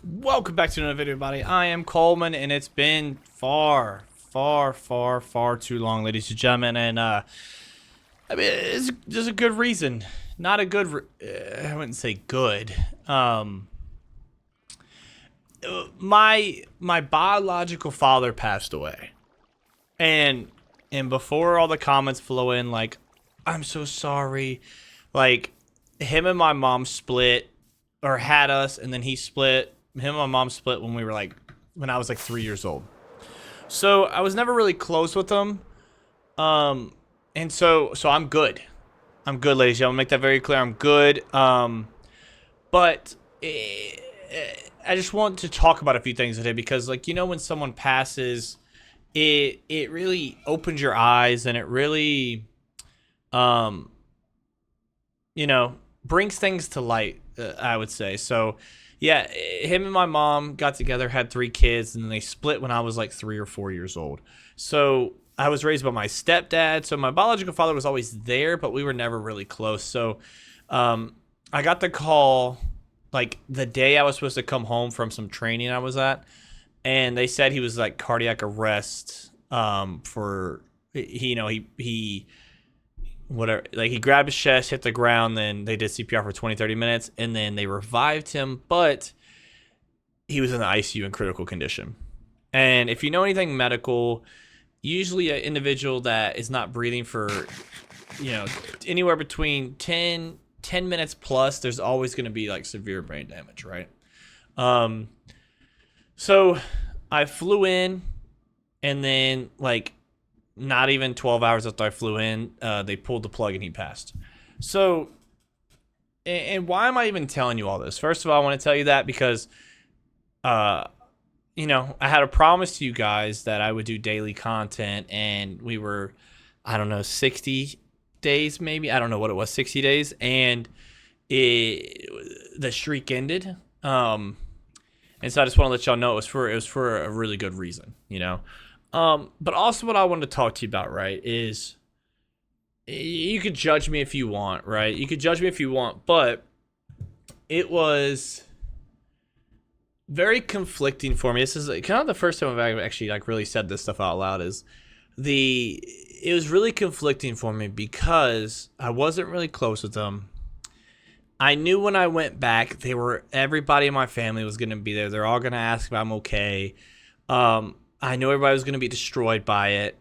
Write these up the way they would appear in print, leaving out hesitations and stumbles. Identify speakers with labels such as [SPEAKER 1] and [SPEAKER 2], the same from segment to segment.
[SPEAKER 1] Welcome back to another video, everybody. I am Coleman, and it's been far too long, ladies and gentlemen. And I mean, it's just a good reason. Not a good. I wouldn't say good. My biological father passed away, and before all the comments flow in, like, I'm so sorry, like, him and my mom split or had us, and then he split. Him and my mom split when I was like 3 years old. So I was never really close with them. And so I'm good. I'm good, ladies and gentlemen. Make that very clear. I'm good. But I just want to talk about a few things today because, like, when someone passes, it really opens your eyes, and it really, um, brings things to light. I would say so. Yeah, him and my mom got together, had 3 kids, and then they split when I was like 3 or 4 years old. So I was raised by my stepdad. So my biological father was always there, but we were never really close. So I got the call like the day I was supposed to come home from some training I was at, and they said he was like cardiac arrest. For he whatever, like, he grabbed his chest, hit the ground, then they did CPR for 20-30 minutes, and then they revived him, but he was in the ICU in critical condition. And if you know anything medical, usually an individual that is not breathing for anywhere between 10 minutes plus, there's always going to be like severe brain damage, right? So I flew in, and then, like, not even 12 hours after I flew in, they pulled the plug and he passed. So, and why am I even telling you all this? First of all, I want to tell you that because, I had a promise to you guys that I would do daily content, and we were, I don't know, 60 days maybe. I don't know what it was, 60 days, and the streak ended. And so I just want to let y'all know it was for a really good reason, But also what I wanted to talk to you about, right, is you could judge me if you want, right? You could judge me if you want, but it was very conflicting for me. This is kind of the first time I've actually like really said this stuff out loud. It was really conflicting for me because I wasn't really close with them. I knew when I went back, everybody in my family was going to be there. They're all going to ask if I'm okay. I knew everybody was going to be destroyed by it.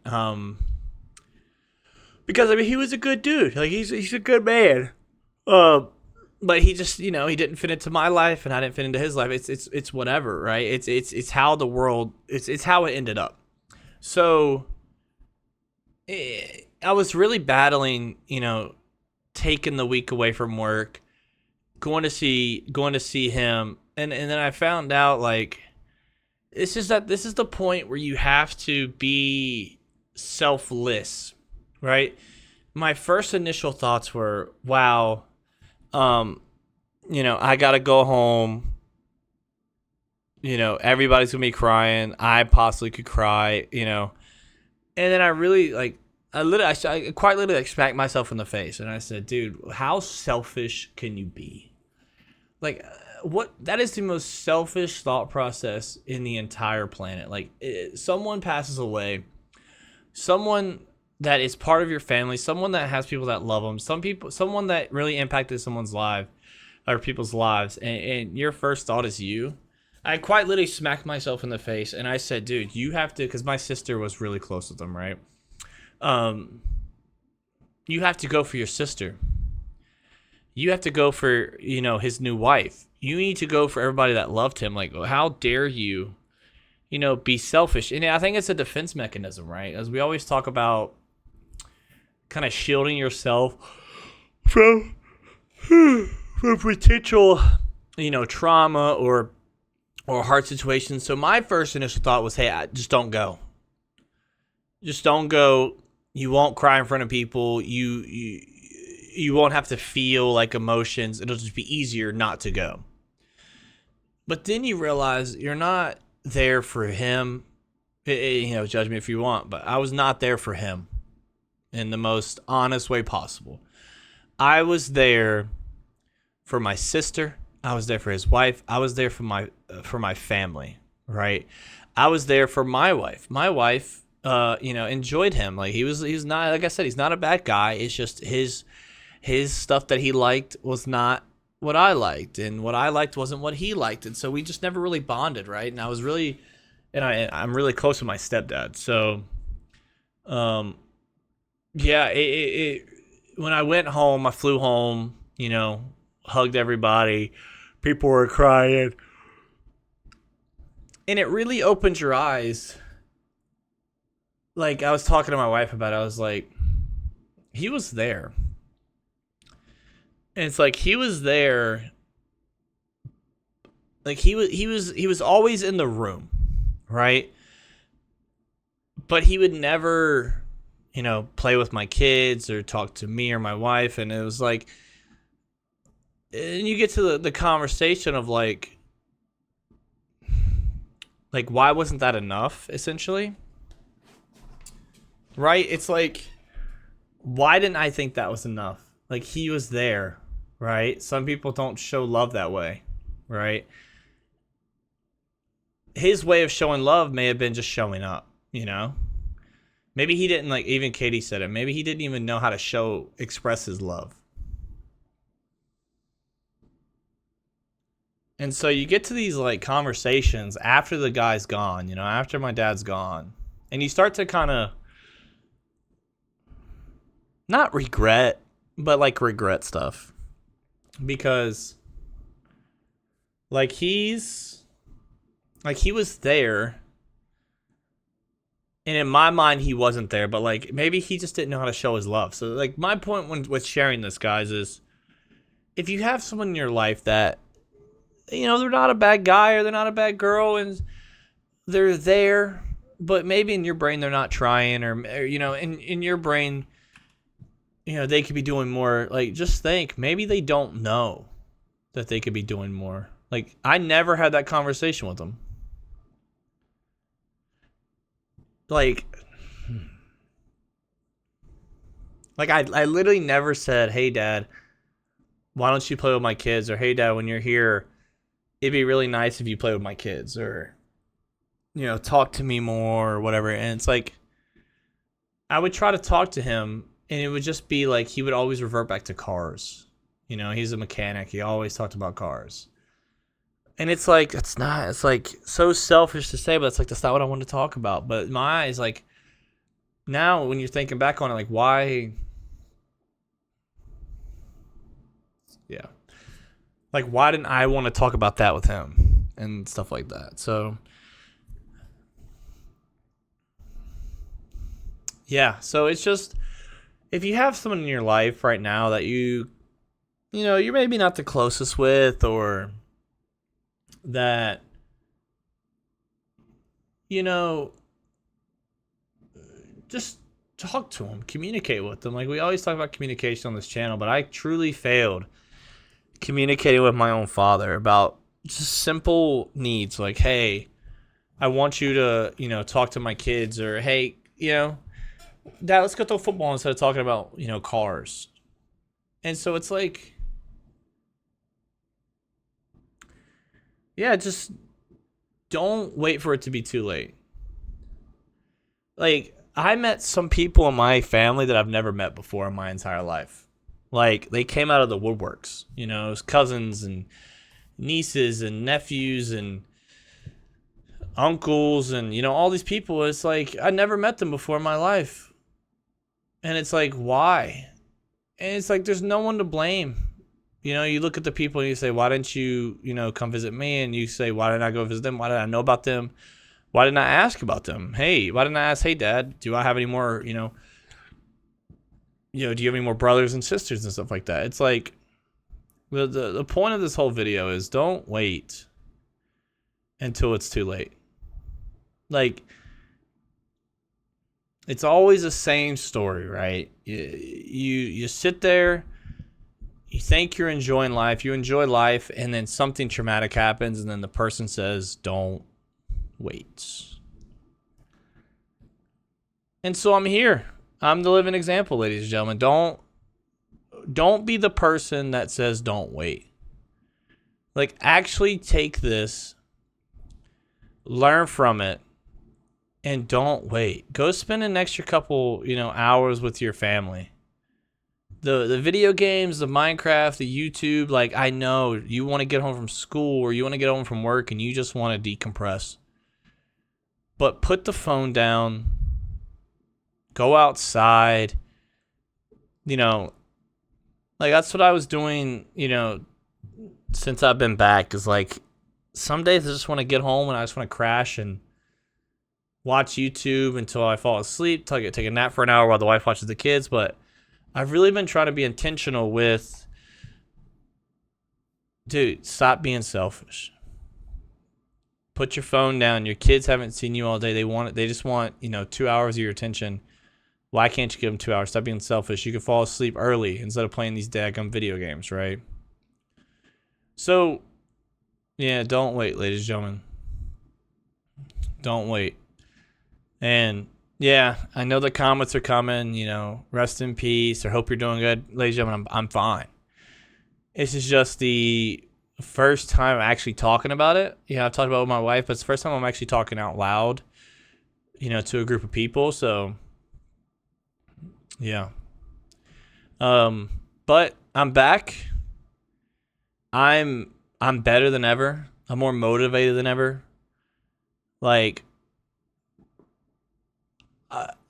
[SPEAKER 1] Because, I mean, he was a good dude. Like, he's a good man. But he just, he didn't fit into my life, and I didn't fit into his life. It's whatever, right? It's how the world, it's how it ended up. So I was really battling, taking the week away from work, going to see him, and then I found out, like, this is the point where you have to be selfless, right? My first initial thoughts were, wow, I gotta go home. Everybody's gonna be crying. I possibly could cry, And then I really, like, I quite literally, like, smacked myself in the face, and I said, dude, how selfish can you be? Like, that is the most selfish thought process in the entire planet. Like, someone passes away, someone that is part of your family, someone that has people that love them, someone that really impacted someone's life or people's lives, and your first thought is you. I quite literally smacked myself in the face, and I said, dude, you have to, because my sister was really close with them, right? You have to go for your sister. You have to go for, his new wife. You need to go for everybody that loved him. Like, how dare you, be selfish? And I think it's a defense mechanism, right? As we always talk about, kind of shielding yourself from potential, trauma or hard situations. So my first initial thought was, hey, just don't go. Just don't go. You won't cry in front of people. You won't have to feel like emotions. It'll just be easier not to go. But then you realize you're not there for him. Judge me if you want, but I was not there for him in the most honest way possible. I was there for my sister. I was there for his wife. I was there for my family, right? I was there for my wife. My wife, enjoyed him. Like he's not, like I said, he's not a bad guy. It's just his stuff that he liked was not what I liked, and what I liked wasn't what he liked, and so we just never really bonded, right? And I'm really close with my stepdad, so yeah, when I went home, I flew home, hugged everybody, people were crying, and it really opened your eyes. Like I was talking to my wife about it, I was like, he was there. And it's like he was there, like he was always in the room, right? But he would never, play with my kids or talk to me or my wife, and it was like, and you get to the conversation of like why wasn't that enough, essentially? Right? It's like, why didn't I think that was enough? Like he was there, right? Some people don't show love that way, right? His way of showing love may have been just showing up, Maybe he didn't, like, even Katie said it. Maybe he didn't even know how to express his love. And so you get to these like conversations after the guy's gone, after my dad's gone, and you start to kind of not regret, but like regret stuff, because he was there, and in my mind he wasn't there, but like maybe he just didn't know how to show his love. So like my point with sharing this, guys, is if you have someone in your life that they're not a bad guy or they're not a bad girl, and they're there, but maybe in your brain they're not trying, or in your brain, they could be doing more. Like, just think, maybe they don't know that they could be doing more. Like, I never had that conversation with them. Like I literally never said, hey, Dad, why don't you play with my kids? Or, hey, Dad, when you're here, it'd be really nice if you play with my kids, or, talk to me more or whatever. And it's like, I would try to talk to him, and it would just be like, he would always revert back to cars. He's a mechanic. He always talked about cars. And it's like, it's like so selfish to say, but it's like, that's not what I want to talk about. But in my eyes, like, now when you're thinking back on it, like, why? Yeah. Like, why didn't I want to talk about that with him and stuff like that? So, yeah. So it's just, if you have someone in your life right now that you're maybe not the closest with, or that, just talk to them, communicate with them. Like, we always talk about communication on this channel, but I truly failed communicating with my own father about just simple needs, like, hey, I want you to, talk to my kids, or, hey, Dad, let's go throw football instead of talking about, cars. And so it's like, yeah, just don't wait for it to be too late. Like, I met some people in my family that I've never met before in my entire life. Like, they came out of the woodworks, cousins and nieces and nephews and uncles and, all these people. It's like, I never met them before in my life. And it's like, why? And it's like, there's no one to blame. You look at the people and you say, why didn't you, come visit me? And you say, why didn't I go visit them? Why didn't I know about them? Why didn't I ask about them? Hey, why didn't I ask, hey, Dad, do I have any more, do you have any more brothers and sisters and stuff like that? It's like, the point of this whole video is, don't wait until it's too late. Like, it's always the same story, right? You sit there, you think you're enjoying life, you enjoy life, and then something traumatic happens, and then the person says, don't wait. And so I'm here. I'm the living example, ladies and gentlemen. Don't be the person that says don't wait. Like, actually take this, learn from it, and don't wait. Go spend an extra couple, hours with your family. The video games, the Minecraft, the YouTube, like, I know you want to get home from school or you want to get home from work and you just want to decompress. But put the phone down. Go outside. Like, that's what I was doing, since I've been back, is like some days I just want to get home and I just want to crash and watch YouTube until I fall asleep, take a nap for an hour while the wife watches the kids. But I've really been trying to be intentional with, dude, stop being selfish. Put your phone down. Your kids haven't seen you all day. They just want, 2 hours of your attention. Why can't you give them 2 hours? Stop being selfish. You can fall asleep early instead of playing these daggum video games, right? So, yeah, don't wait, ladies and gentlemen. Don't wait. And, yeah, I know the comments are coming, rest in peace, or hope you're doing good. Ladies and gentlemen, I'm fine. This is just the first time I'm actually talking about it. I've talked about it with my wife, but it's the first time I'm actually talking out loud, to a group of people. So, yeah. But I'm back. I'm better than ever. I'm more motivated than ever. Like,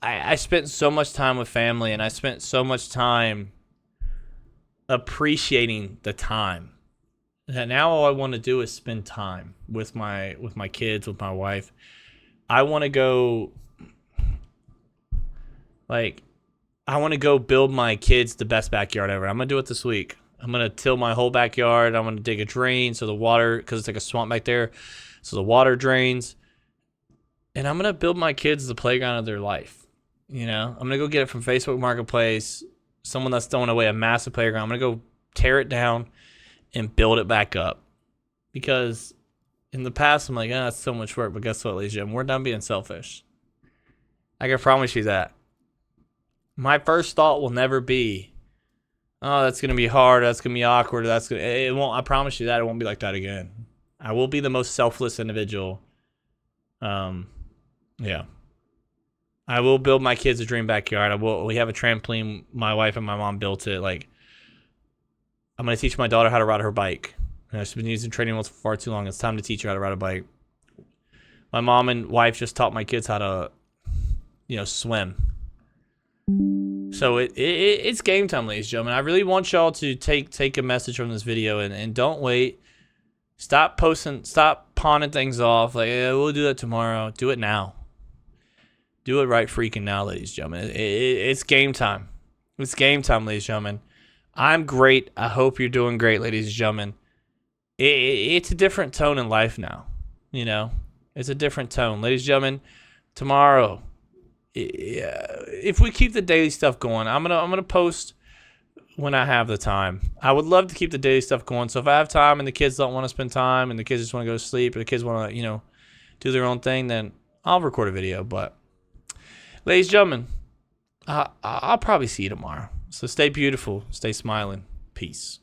[SPEAKER 1] I spent so much time with family, and I spent so much time appreciating the time. And now all I want to do is spend time with my kids, with my wife. I want to go, build my kids the best backyard ever. I'm going to do it this week. I'm going to till my whole backyard. I'm going to dig a drain so the water, because it's like a swamp back there, so the water drains. And I'm going to build my kids the playground of their life. I'm going to go get it from Facebook Marketplace, someone that's throwing away a massive playground. I'm going to go tear it down and build it back up. Because in the past, I'm like, that's so much work. But guess what, ladies and gentlemen? We're done being selfish. I can promise you that. My first thought will never be, oh, that's going to be hard. That's going to be awkward. It won't. I promise you that it won't be like that again. I will be the most selfless individual. Yeah. I will build my kids a dream backyard. We have a trampoline. My wife and my mom built it. Like, I'm going to teach my daughter how to ride her bike. She's been using training wheels for far too long. It's time to teach her how to ride a bike. My mom and wife just taught my kids how to, swim. So it's game time, ladies and gentlemen. I really want y'all to take a message from this video and don't wait. Stop pawning things off. Like, we'll do that tomorrow. Do it now. Do it right freaking now, ladies and gentlemen. It's game time. It's game time, ladies and gentlemen. I'm great. I hope you're doing great, ladies and gentlemen. It's a different tone in life now. It's a different tone. Ladies and gentlemen, tomorrow, if we keep the daily stuff going, I'm gonna post when I have the time. I would love to keep the daily stuff going. So if I have time and the kids don't want to spend time and the kids just want to go to sleep or the kids want to, do their own thing, then I'll record a video. But ladies and gentlemen, I'll probably see you tomorrow. So stay beautiful, stay smiling. Peace.